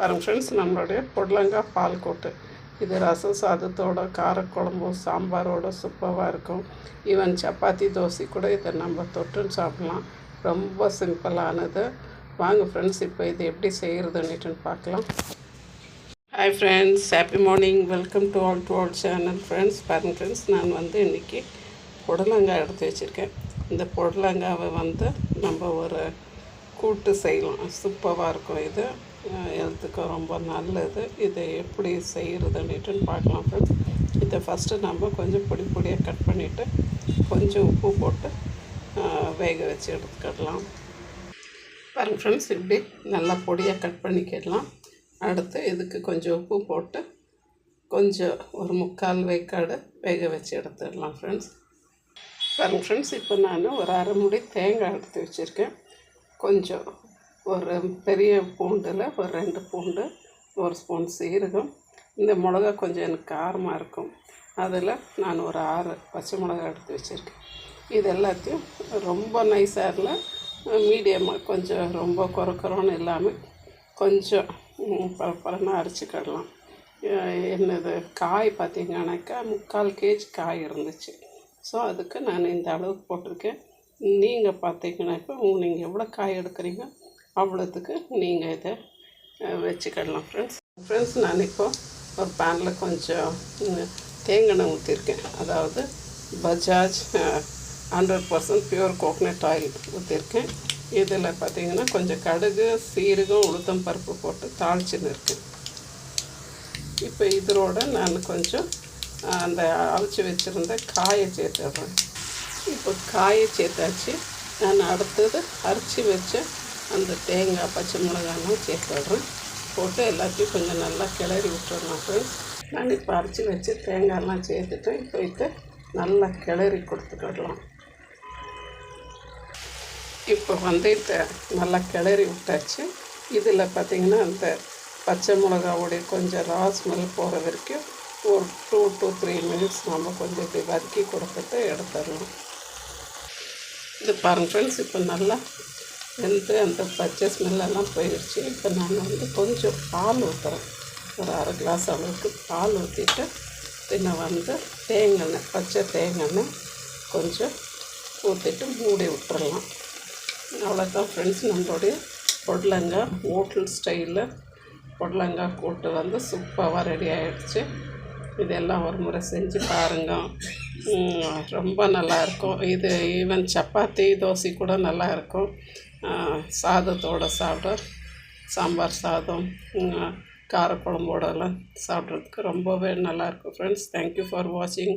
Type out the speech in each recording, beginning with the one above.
பாருங்கள் ஃப்ரெண்ட்ஸ், நம்மளுடைய பொடலங்காய் பால் கூட்டு இது ரசம் சாதத்தோட காரக்குழம்பு சாம்பாரோட சூப்பராக இருக்கும். ஈவன் சப்பாத்தி தோசை கூட இதை நம்ம தொட்டுன்னு சாப்பிட்லாம். ரொம்ப சிம்பிளானது. வாங்க ஃப்ரெண்ட்ஸ், இப்போ இது எப்படி செய்கிறதுன்னுட்டு பார்க்கலாம். Hi friends, happy morning. Welcome to all channel friends. பாருங்கள் ஃப்ரெண்ட்ஸ், நான் இன்றைக்கி புடலங்காய் எடுத்து வச்சுருக்கேன். இந்த புடலங்காவை நம்ம ஒரு கூட்டு செய்யலாம். சூப்பராக இருக்கும். இது ஹெல்த்துக்கு ரொம்ப நல்லது. இதை எப்படி செய்கிறதுன்னுட்டு பார்க்கலாம் ஃப்ரெண்ட்ஸ். இதை ஃபஸ்ட்டு நம்ம கொஞ்சம் பொடியாக கட் பண்ணிவிட்டு கொஞ்சம் உப்பு போட்டு வேக வச்சு எடுத்துக்கிடலாம். பாருங்கள் ஃப்ரெண்ட்ஸ், இப்படி நல்லா பொடியாக கட் பண்ணிக்கிடலாம். அடுத்து இதுக்கு கொஞ்சம் உப்பு போட்டு கொஞ்சம் ஒரு 3/4 வேக்காடு வேக வச்சு எடுத்துடலாம் ஃப்ரெண்ட்ஸ். பாருங்கள் ஃப்ரெண்ட்ஸ், இப்போ நான் ஒரு அரை மூடி தேங்காய் எடுத்து வச்சுருக்கேன். கொஞ்சம் ஒரு பெரிய பூண்டில் ஒரு 2 பூண்டு, 1 ஸ்பூன் சீரகம். இந்த மிளகா கொஞ்சம் எனக்கு காரமாக இருக்கும். அதில் நான் ஒரு 6 பச்சை மிளகா எடுத்து வச்சுருக்கேன். இது எல்லாத்தையும் ரொம்ப நைஸாக இல்லை, மீடியமாக கொஞ்சம் ரொம்ப குறக்குறோன்னு இல்லாமல் கொஞ்சம் பரப்பரன்னு அரைச்சிக்கிடலாம். என்னது காய் பார்த்திங்கன்னாக்கா 3/4 கேஜி காய் இருந்துச்சு. ஸோ அதுக்கு நான் இந்த அளவுக்கு போட்டிருக்கேன். நீங்கள் பார்த்தீங்கன்னாக்கா நீங்கள் எவ்வளோ காய் எடுக்கிறீங்க அவ்வளோத்துக்கு நீங்கள் இதை வச்சுக்கிடலாம் ஃப்ரெண்ட்ஸ். நான் இப்போது ஒரு பேனில் கொஞ்சம் தேங்காய் எண்ணெய் ஊற்றிருக்கேன். அதாவது பஜாஜ் 100% பியூர் கோகனட் ஆயில் ஊற்றிருக்கேன். இதில் பார்த்திங்கன்னா கொஞ்சம் கடுகு, சீரகம், உளுத்தம் பருப்பு போட்டு தாளிச்சுன்னு இருக்கேன். இப்போ இதோட நான் கொஞ்சம் அந்த அரைச்சி வச்சுருந்த காயை சேர்த்துடுறேன். இப்போ காயை சேர்த்தாச்சு. நான் அடுத்தது அரைச்சி வச்ச அந்த தேங்காய், பச்சை மிளகாலாம் சேர்த்துடுறேன். போட்டு எல்லாத்தையும் கொஞ்சம் நல்லா கிளறி விட்டுறலாம் ஃப்ரெண்ட்ஸ். நான் இப்போ அரைச்சி வச்சு தேங்காயெல்லாம் சேர்த்துட்டு போயிட்டு நல்லா கிளறி கொடுத்துக்கிடலாம். இப்போ இதை நல்லா கிளறி விட்டாச்சு. இதில் பார்த்திங்கன்னா அந்த பச்சை மிளகாவுடைய கொஞ்சம் ரா ஸ்மெல் போகிற வரைக்கும் ஒரு 2 to 3 minutes நம்ம கொஞ்சம் இப்படி வதக்கி கொடுத்துட்டு எடுத்துடலாம். இது பாருங்கள் ஃப்ரெண்ட்ஸ், இப்போ நல்லா அந்த பச்சை ஸ்மெல்லெல்லாம் போயிடுச்சு. இப்போ நான் கொஞ்சம் பால் ஊற்றுறேன். ஒரு அரை கிளாஸ் அளவுக்கு பால் ஊற்றிட்டு பின்ன தேங்காய், பச்சை தேங்காய் கொஞ்சம் ஊற்றிட்டு மூடி விட்டுறலாம். அவ்வளோதான் ஃப்ரெண்ட்ஸ், நம்மளுடைய பொடலங்காய் ஹோட்டல் ஸ்டைலில் பொடலங்காய் கூட்டு சூப்பராக ரெடி ஆகிடுச்சு. இதெல்லாம் ஒரு முறை செஞ்சு பாருங்கள். ரொம்ப நல்லாயிருக்கும். இது ஈவன் சப்பாத்தி தோசை கூட நல்லாயிருக்கும். சாதத்தோடு சாப்பிட, சாம்பார் சாதம், காரக்குழம்போடெல்லாம் சாப்பிட்றதுக்கு ரொம்பவே நல்லாயிருக்கும் ஃப்ரெண்ட்ஸ். தேங்க்யூ ஃபார் வாட்சிங்.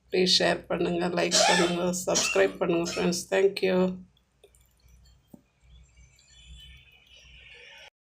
ப்ளீஸ் ஷேர் பண்ணுங்கள், லைக் பண்ணுங்கள், சப்ஸ்கிரைப் பண்ணுங்கள் ஃப்ரெண்ட்ஸ். தேங்க்யூ.